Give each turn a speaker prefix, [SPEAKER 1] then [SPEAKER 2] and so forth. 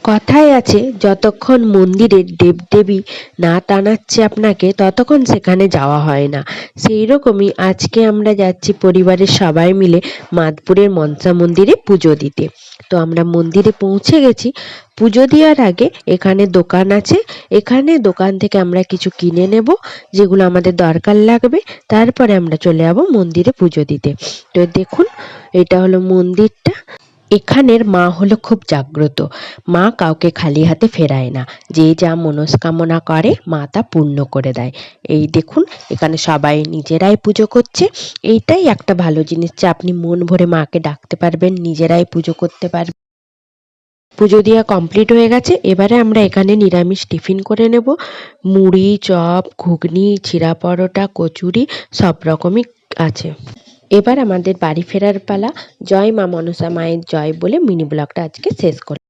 [SPEAKER 1] কথায় আছে, যতক্ষণ মন্দিরের দেবদেবী না টানাচ্ছে আপনাকে ততক্ষণ সেখানে যাওয়া হয় না। সেই রকমই আজকে আমরা যাচ্ছি পরিবারের সবাই মিলে মাদপুরের মনসা মন্দিরে পুজো দিতে। তো আমরা মন্দিরে পৌঁছে গেছি। পুজো দেওয়ার আগে এখানে দোকান আছে, এখানে দোকান থেকে আমরা কিছু কিনে নেব যেগুলো আমাদের দরকার লাগবে, তারপরে আমরা চলে যাব মন্দিরে পুজো দিতে। তো দেখুন, এটা হলো মন্দিরটা। এখানের মা হলো খুব জাগ্রত। মা কাউকে খালি হাতে ফেরায় না, যে যা মনস্কামনা করে মা তা পূর্ণ করে দেয়। এই দেখুন, এখানে সবাই নিজেরাই পুজো করছে। এইটাই একটা ভালো জিনিস যে আপনি মন ভরে মাকে ডাকতে পারবেন, নিজেরাই পুজো করতে পারবেন। পুজো দেওয়া কমপ্লিট হয়ে গেছে। এবারে আমরা এখানে নিরামিষ টিফিন করে নেব। মুড়ি, চপ, ঘুগনি, চিড়া পরোটা, কচুরি সব রকমই আছে। এবার আমাদের বাড়ি ফেরার পালা। জয় মা মনসা মায়ের জয় বলে মিনি ব্লগটা আজকে শেষ করলাম।